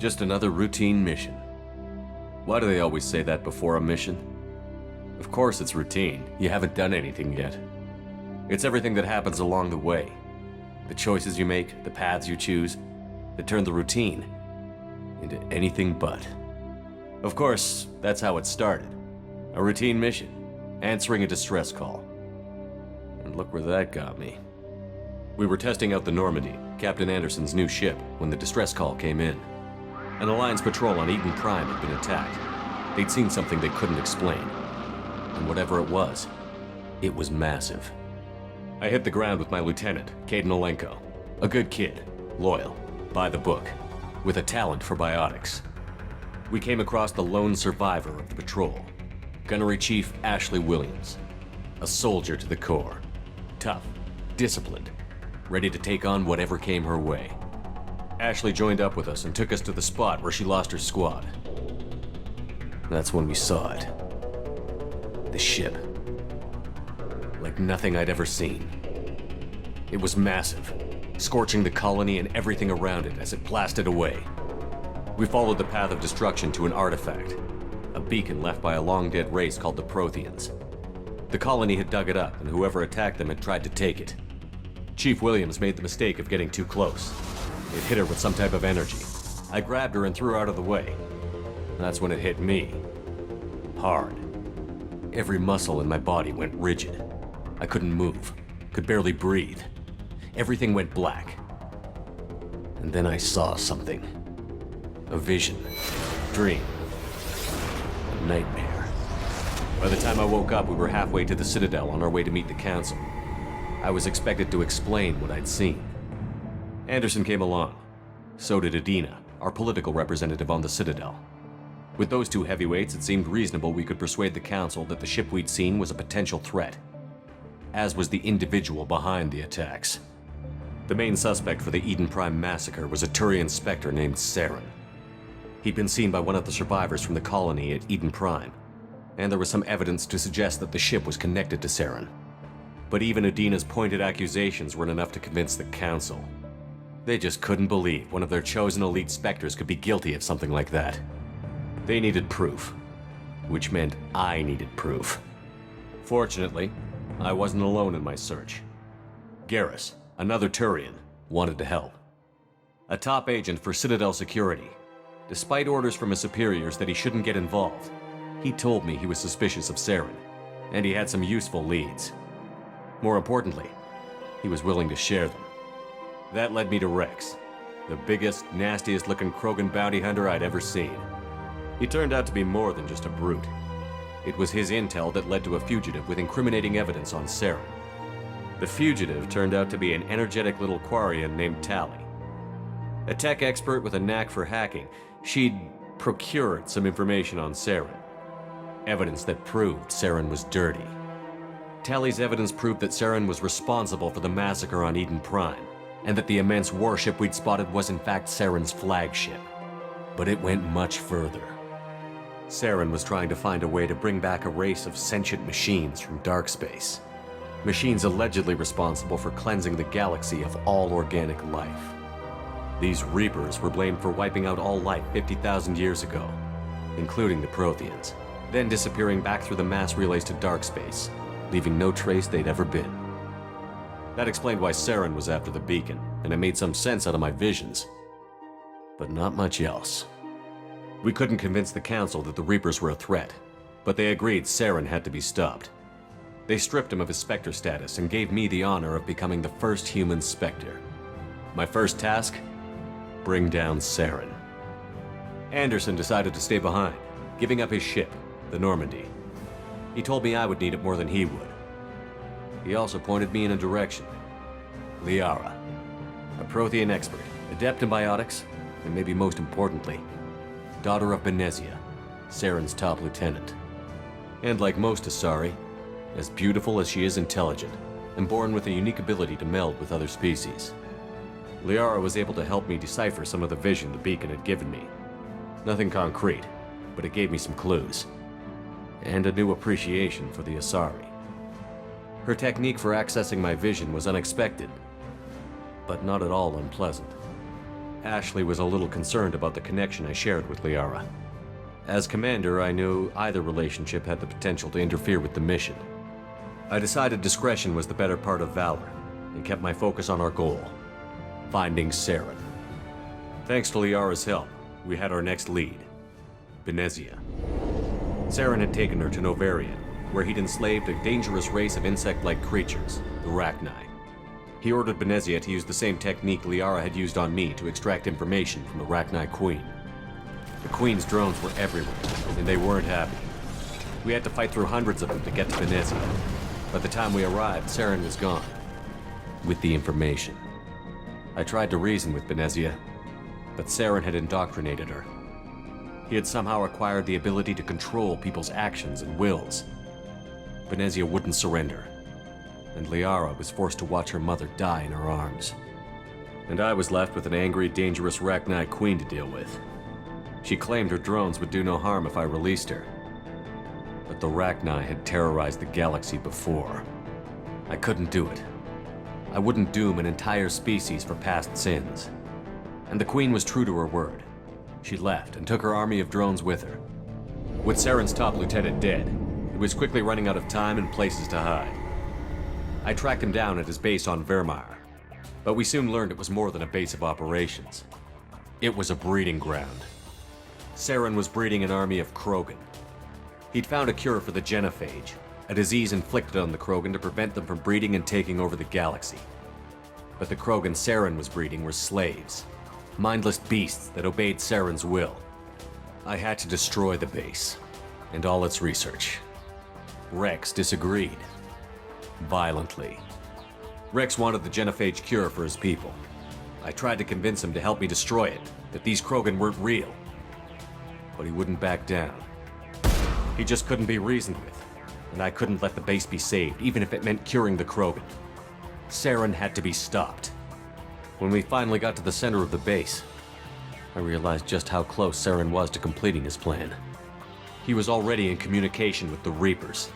Just another routine mission. Why do they always say that before a mission? Of course it's routine. You haven't done anything yet. It's everything that happens along the way. The choices you make, the paths you choose, that turn the routine into anything but. Of course, that's how it started. A routine mission, answering a distress call. And look where that got me. We were testing out the Normandy, Captain Anderson's new ship, when the distress call came in. An Alliance patrol on Eden Prime had been attacked. They'd seen something they couldn't explain. And whatever it was massive. I hit the ground with my lieutenant, Caden Olenko. A good kid, loyal, by the book, with a talent for biotics. We came across the lone survivor of the patrol, Gunnery Chief Ashley Williams. A soldier to the core. Tough, disciplined, ready to take on whatever came her way. Ashley joined up with us and took us to the spot where she lost her squad. That's when we saw it. The ship. Like nothing I'd ever seen. It was massive, scorching the colony and everything around it as it blasted away. We followed the path of destruction to an artifact, a beacon left by a long-dead race called the Protheans. The colony had dug it up, and whoever attacked them had tried to take it. Chief Williams made the mistake of getting too close. It hit her with some type of energy. I grabbed her and threw her out of the way. That's when it hit me. Hard. Every muscle in my body went rigid. I couldn't move, could barely breathe. Everything went black. And then I saw something. A vision, dream, a nightmare. By the time I woke up, we were halfway to the Citadel on our way to meet the Council. I was expected to explain what I'd seen. Anderson came along. So did Adina, our political representative on the Citadel. With those two heavyweights, it seemed reasonable we could persuade the Council that the ship we'd seen was a potential threat, as was the individual behind the attacks. The main suspect for the Eden Prime massacre was a Turian Spectre named Saren. He'd been seen by one of the survivors from the colony at Eden Prime, and there was some evidence to suggest that the ship was connected to Saren. But even Adina's pointed accusations weren't enough to convince the Council. They just couldn't believe one of their chosen elite Spectres could be guilty of something like that. They needed proof, which meant I needed proof. Fortunately, I wasn't alone in my search. Garrus, another Turian, wanted to help. A top agent for Citadel Security. Despite orders from his superiors that he shouldn't get involved, he told me he was suspicious of Saren, and he had some useful leads. More importantly, he was willing to share them. That led me to Rex, the biggest, nastiest looking Krogan bounty hunter I'd ever seen. He turned out to be more than just a brute. It was his intel that led to a fugitive with incriminating evidence on Saren. The fugitive turned out to be an energetic little Quarian named Tally. A tech expert with a knack for hacking, she'd procured some information on Saren. Evidence that proved Saren was dirty. Tally's evidence proved that Saren was responsible for the massacre on Eden Prime, and that the immense warship we'd spotted was in fact Saren's flagship. But it went much further. Saren was trying to find a way to bring back a race of sentient machines from dark space. Machines allegedly responsible for cleansing the galaxy of all organic life. These Reapers were blamed for wiping out all life 50,000 years ago, including the Protheans, then disappearing back through the mass relays to dark space, leaving no trace they'd ever been. That explained why Saren was after the beacon, and it made some sense out of my visions. But not much else. We couldn't convince the Council that the Reapers were a threat, but they agreed Saren had to be stopped. They stripped him of his Spectre status and gave me the honor of becoming the first human Spectre. My first task? Bring down Saren. Anderson decided to stay behind, giving up his ship, the Normandy. He told me I would need it more than he would. He also pointed me in a direction. Liara, a Prothean expert, adept in biotics, and maybe most importantly, daughter of Benezia, Saren's top lieutenant. And like most Asari, as beautiful as she is intelligent, and born with a unique ability to meld with other species. Liara was able to help me decipher some of the vision the beacon had given me. Nothing concrete, but it gave me some clues. And a new appreciation for the Asari. Her technique for accessing my vision was unexpected, but not at all unpleasant. Ashley was a little concerned about the connection I shared with Liara. As commander, I knew either relationship had the potential to interfere with the mission. I decided discretion was the better part of valor, and kept my focus on our goal, finding Saren. Thanks to Liara's help, we had our next lead, Benezia. Saren had taken her to Novarian, where he'd enslaved a dangerous race of insect-like creatures, the Rachni. He ordered Benezia to use the same technique Liara had used on me to extract information from the Rachni Queen. The Queen's drones were everywhere, and they weren't happy. We had to fight through hundreds of them to get to Benezia. By the time we arrived, Saren was gone, with the information. I tried to reason with Benezia, but Saren had indoctrinated her. He had somehow acquired the ability to control people's actions and wills. Benezia wouldn't surrender, and Liara was forced to watch her mother die in her arms. And I was left with an angry, dangerous Rachni Queen to deal with. She claimed her drones would do no harm if I released her. But the Rachni had terrorized the galaxy before. I couldn't do it. I wouldn't doom an entire species for past sins. And the Queen was true to her word. She left and took her army of drones with her. With Saren's top lieutenant dead, he was quickly running out of time and places to hide. I tracked him down at his base on Vermeer, but we soon learned it was more than a base of operations. It was a breeding ground. Saren was breeding an army of Krogan. He'd found a cure for the genophage, a disease inflicted on the Krogan to prevent them from breeding and taking over the galaxy. But the Krogan Saren was breeding were slaves, mindless beasts that obeyed Saren's will. I had to destroy the base, and all its research. Rex disagreed. Violently. Rex wanted the genophage cure for his people. I tried to convince him to help me destroy it, that these Krogan weren't real. But he wouldn't back down. He just couldn't be reasoned with, and I couldn't let the base be saved, even if it meant curing the Krogan. Saren had to be stopped. When we finally got to the center of the base, I realized just how close Saren was to completing his plan. He was already in communication with the Reapers.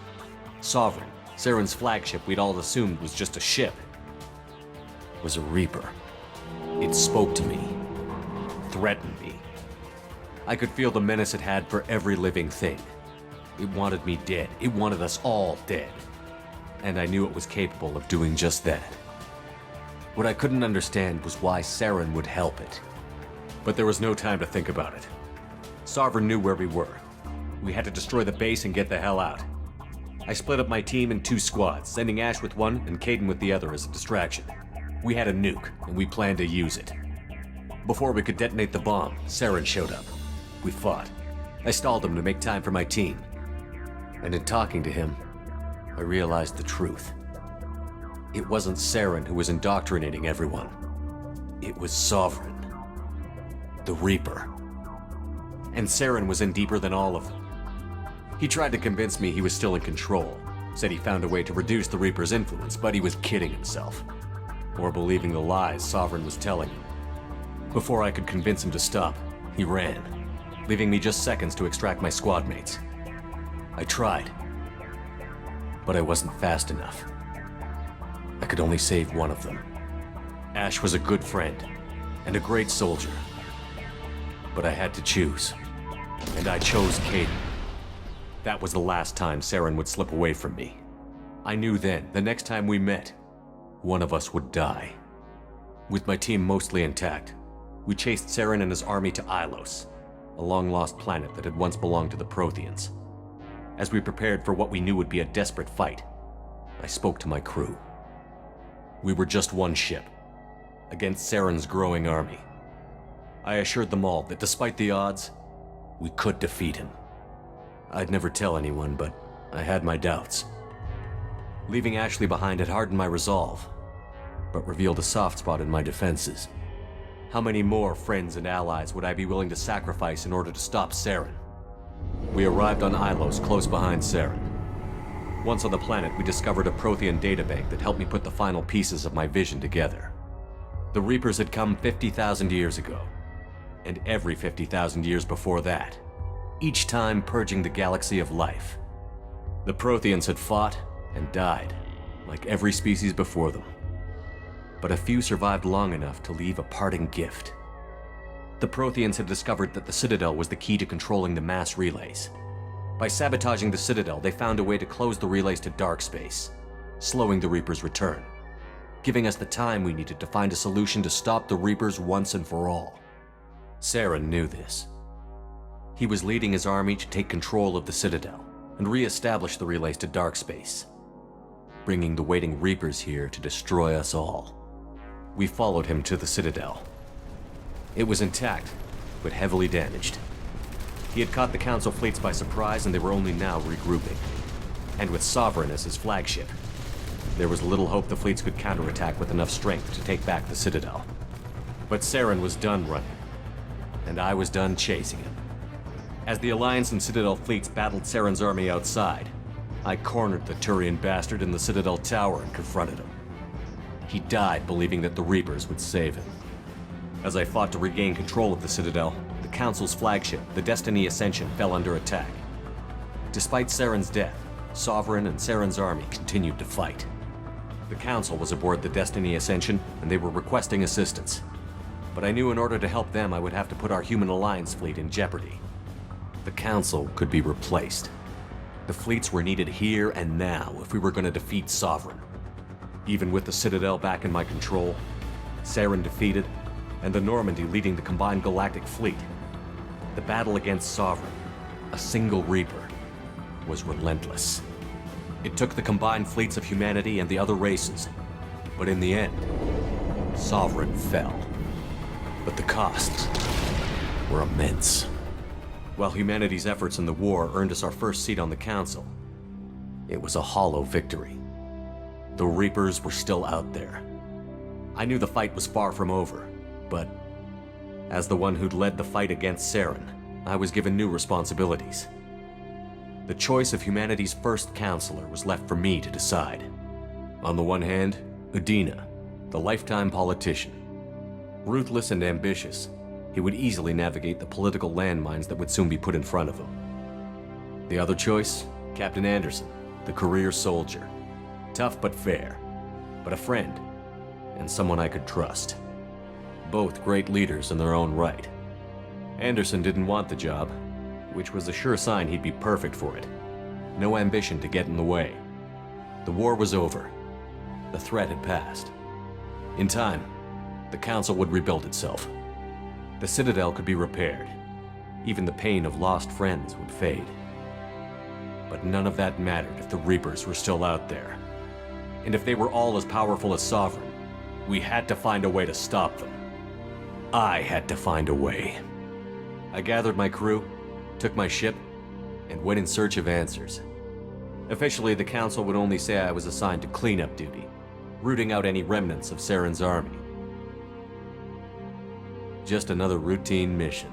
Sovereign, Saren's flagship we'd all assumed was just a ship, was a Reaper. It spoke to me, threatened me. I could feel the menace it had for every living thing. It wanted me dead. It wanted us all dead. And I knew it was capable of doing just that. What I couldn't understand was why Saren would help it. But there was no time to think about it. Sovereign knew where we were. We had to destroy the base and get the hell out. I split up my team in 2 squads, sending Ash with one and Caden with the other as a distraction. We had a nuke, and we planned to use it. Before we could detonate the bomb, Saren showed up. We fought. I stalled him to make time for my team. And in talking to him, I realized the truth. It wasn't Saren who was indoctrinating everyone. It was Sovereign. The Reaper. And Saren was in deeper than all of them. He tried to convince me he was still in control, said he found a way to reduce the Reaper's influence, but he was kidding himself. Or believing the lies Sovereign was telling him. Before I could convince him to stop, he ran, leaving me just seconds to extract my squad mates. I tried, but I wasn't fast enough. I could only save one of them. Ash was a good friend, and a great soldier. But I had to choose, and I chose Caden. That was the last time Saren would slip away from me. I knew then, the next time we met, one of us would die. With my team mostly intact, we chased Saren and his army to Ilos, a long-lost planet that had once belonged to the Protheans. As we prepared for what we knew would be a desperate fight, I spoke to my crew. We were just one ship, against Saren's growing army. I assured them all that despite the odds, we could defeat him. I'd never tell anyone, but I had my doubts. Leaving Ashley behind had hardened my resolve, but revealed a soft spot in my defenses. How many more friends and allies would I be willing to sacrifice in order to stop Saren? We arrived on Ilos, close behind Saren. Once on the planet, we discovered a Prothean databank that helped me put the final pieces of my vision together. The Reapers had come 50,000 years ago, and every 50,000 years before that, each time purging the galaxy of life. The Protheans had fought and died, like every species before them. But a few survived long enough to leave a parting gift. The Protheans had discovered that the Citadel was the key to controlling the mass relays. By sabotaging the Citadel, they found a way to close the relays to dark space, slowing the Reaper's return, giving us the time we needed to find a solution to stop the Reapers once and for all. Saren knew this. He was leading his army to take control of the Citadel and re-establish the relays to dark space, bringing the waiting Reapers here to destroy us all. We followed him to the Citadel. It was intact, but heavily damaged. He had caught the Council fleets by surprise, and they were only now regrouping. And with Sovereign as his flagship, there was little hope the fleets could counterattack with enough strength to take back the Citadel. But Saren was done running, and I was done chasing him. As the Alliance and Citadel fleets battled Saren's army outside, I cornered the Turian bastard in the Citadel tower and confronted him. He died believing that the Reapers would save him. As I fought to regain control of the Citadel, the Council's flagship, the Destiny Ascension, fell under attack. Despite Saren's death, Sovereign and Saren's army continued to fight. The Council was aboard the Destiny Ascension, and they were requesting assistance. But I knew in order to help them, I would have to put our human alliance fleet in jeopardy. The Council could be replaced. The fleets were needed here and now if we were going to defeat Sovereign. Even with the Citadel back in my control, Saren defeated, and the Normandy leading the combined galactic fleet, the battle against Sovereign, a single Reaper, was relentless. It took the combined fleets of humanity and the other races, but in the end, Sovereign fell. But the costs were immense. While humanity's efforts in the war earned us our first seat on the Council, it was a hollow victory. The Reapers were still out there. I knew the fight was far from over, but as the one who'd led the fight against Saren, I was given new responsibilities. The choice of humanity's first counselor was left for me to decide. On the one hand, Udina, the lifetime politician. Ruthless and ambitious, he would easily navigate the political landmines that would soon be put in front of him. The other choice, Captain Anderson, the career soldier. Tough but fair, but a friend, and someone I could trust. Both great leaders in their own right. Anderson didn't want the job, which was a sure sign he'd be perfect for it. No ambition to get in the way. The war was over. The threat had passed. In time, the Council would rebuild itself. The Citadel could be repaired. Even the pain of lost friends would fade. But none of that mattered if the Reapers were still out there. And if they were all as powerful as Sovereign, we had to find a way to stop them. I had to find a way. I gathered my crew, took my ship, and went in search of answers. Officially, the Council would only say I was assigned to cleanup duty, rooting out any remnants of Saren's army. Just another routine mission.